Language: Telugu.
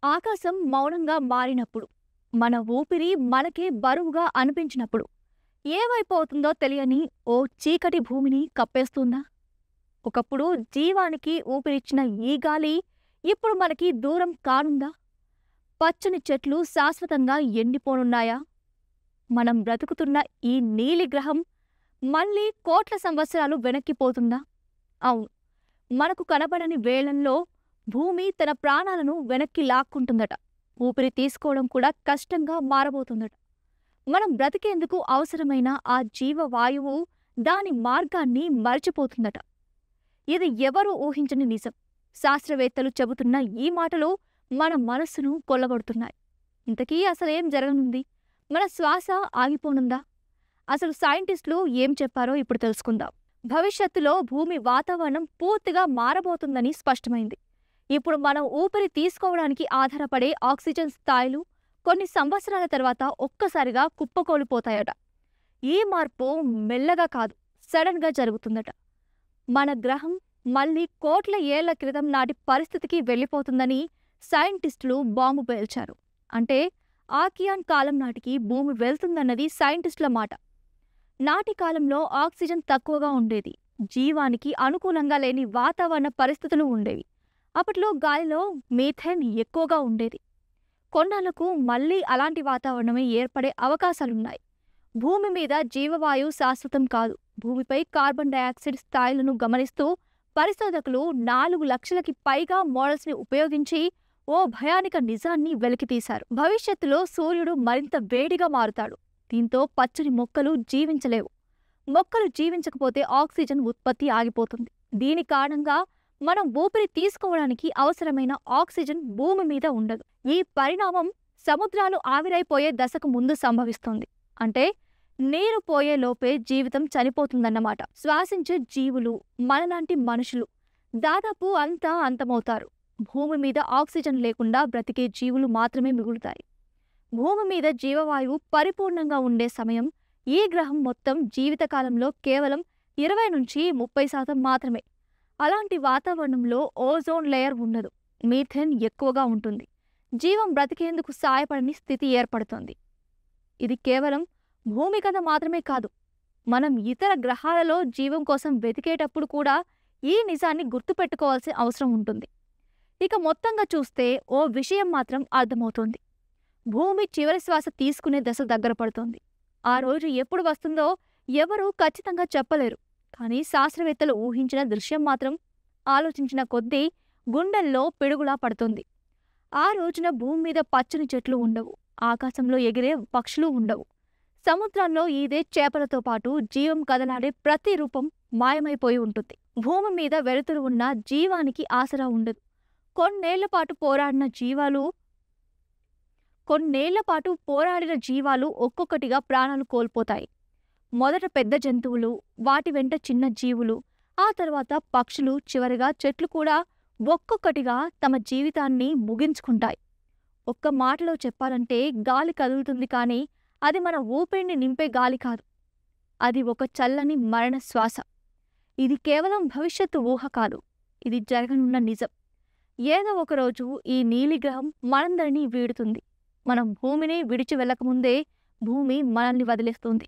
ఆకాశం మౌనంగా మారినప్పుడు, మన ఊపిరి మనకే బరువుగా అనిపించినప్పుడు, ఏమైపోతుందో తెలియని ఓ చీకటి భూమిని కప్పేస్తుందా? ఒకప్పుడు జీవానికి ఊపిరిచ్చిన ఈ గాలి ఇప్పుడు మనకి దూరం కానుందా? పచ్చని చెట్లు శాశ్వతంగా ఎండిపోనున్నాయా? మనం బ్రతుకుతున్న ఈ నీలి గ్రహం మళ్ళీ కోట్ల సంవత్సరాలు వెనక్కిపోతుందా? అవును, మనకు కనబడని వేళల్లో భూమి తన ప్రాణాలను వెనక్కి లాక్కుంటుందట. ఊపిరి తీసుకోవడం కూడా కష్టంగా మారబోతుందట. మనం బ్రతికేందుకు అవసరమైన ఆ జీవవాయువు దాని మార్గాన్ని మరచిపోతుందట. ఇది ఎవరూ ఊహించని నిజం. శాస్త్రవేత్తలు చెబుతున్న ఈ మాటలు మన మనస్సును కొల్లగొడుతున్నాయి. ఇంతకీ అసలేం జరగనుంది? మన శ్వాస ఆగిపోనుందా? అసలు సైంటిస్టులు ఏం చెప్పారో ఇప్పుడు తెలుసుకుందాం. భవిష్యత్తులో భూమి వాతావరణం పూర్తిగా మారబోతుందని స్పష్టమైంది. ఇప్పుడు మనం ఊపిరి తీసుకోవడానికి ఆధారపడే ఆక్సిజన్ స్థాయిలు కొన్ని సంవత్సరాల తర్వాత ఒక్కసారిగా కుప్పకూలిపోతాయట. ఈ మార్పు మెల్లగా కాదు, సడన్గా జరుగుతుందట. మన గ్రహం మళ్ళీ కోట్ల ఏళ్ల క్రితం నాటి పరిస్థితికి వెళ్ళిపోతుందని సైంటిస్టులు బాంబు పేల్చారు. అంటే ఆకియాన్ కాలం నాటికి భూమి వెళ్తుందన్నది సైంటిస్టుల మాట. నాటి కాలంలో ఆక్సిజన్ తక్కువగా ఉండేది. జీవానికి అనుకూలంగా లేని వాతావరణ పరిస్థితులు ఉండేవి. అప్పట్లో గాలిలో మీథేన్ ఎక్కువగా ఉండేది. కొన్నాళ్లకు మళ్లీ అలాంటి వాతావరణమే ఏర్పడే అవకాశాలున్నాయి. భూమి మీద జీవవాయువు శాశ్వతం కాదు. భూమిపై కార్బన్ డయాక్సైడ్ స్థాయిలను గమనిస్తూ పరిశోధకులు 4 లక్షలకి పైగా మోడల్స్ని ఉపయోగించి ఓ భయానక నిజాన్ని వెలికితీశారు. భవిష్యత్తులో సూర్యుడు మరింత వేడిగా మారుతాడు. దీంతో పచ్చని మొక్కలు జీవించలేవు. మొక్కలు జీవించకపోతే ఆక్సిజన్ ఉత్పత్తి ఆగిపోతుంది. దీని కారణంగా మనం ఊపిరి తీసుకోవడానికి అవసరమైన ఆక్సిజన్ భూమి మీద ఉండదు. ఈ పరిణామం సముద్రాలు ఆవిరైపోయే దశకు ముందు సంభవిస్తుంది. అంటే నీరు పోయే లోపే జీవితం చనిపోతుందన్నమాట. శ్వాసించే జీవులు, మనలాంటి మనుషులు దాదాపు అంతా అంతమవుతారు. భూమి మీద ఆక్సిజన్ లేకుండా బ్రతికే జీవులు మాత్రమే మిగులుతాయి. భూమి మీద జీవవాయువు పరిపూర్ణంగా ఉండే సమయం ఈ గ్రహం మొత్తం జీవితకాలంలో కేవలం 20-30% మాత్రమే. అలాంటి వాతావరణంలో ఓజోన్ లేయర్ ఉండదు. మీథేన్ ఎక్కువగా ఉంటుంది. జీవం బ్రతికేందుకు సాయపడని స్థితి ఏర్పడుతుంది. ఇది కేవలం భూమి కథ మాత్రమే కాదు. మనం ఇతర గ్రహాలలో జీవం కోసం వెతికేటప్పుడు కూడా ఈ నిజాన్ని గుర్తుపెట్టుకోవాల్సిన అవసరం ఉంటుంది. ఇక మొత్తంగా చూస్తే ఓ విషయం మాత్రం అర్థమవుతోంది. భూమి చివరి శ్వాస తీసుకునే దశ దగ్గర పడుతోంది. ఆ రోజు ఎప్పుడు వస్తుందో ఎవరూ ఖచ్చితంగా చెప్పలేరు. కానీ శాస్త్రవేత్తలు ఊహించిన దృశ్యం మాత్రం ఆలోచించిన కొద్దీ గుండెల్లో పిడుగులా పడుతుంది. ఆ రోజున భూమి మీద పచ్చని చెట్లు ఉండవు. ఆకాశంలో ఎగిరే పక్షులు ఉండవు. సముద్రాల్లో ఈదే చేపలతో పాటు జీవం కదలాడే ప్రతి రూపం మాయమైపోయి ఉంటుంది. భూమి మీద వెలుతురు ఉన్న జీవానికి ఆసరా ఉండదు. కొన్నేళ్లపాటు పోరాడిన జీవాలు ఒక్కొక్కటిగా ప్రాణాలు కోల్పోతాయి. మొదట పెద్ద జంతువులు, వాటి వెంట చిన్న జీవులు, ఆ తర్వాత పక్షులు, చివరిగా చెట్లు కూడా ఒక్కొక్కటిగా తమ జీవితాన్ని ముగించుకుంటాయి. ఒక్క మాటలో చెప్పాలంటే గాలి కదులుతుంది, కానీ అది మన ఊపిరిని నింపే గాలి కాదు. అది ఒక చల్లని మరణ శ్వాస. ఇది కేవలం భవిష్యత్తు ఊహ కాదు, ఇది జరగనున్న నిజం. ఏదో ఒకరోజు ఈ నీలిగ్రహం మనందరినీ వీడుతుంది. మనం భూమిని విడిచి వెళ్ళకముందే భూమి మనల్ని వదిలేస్తుంది.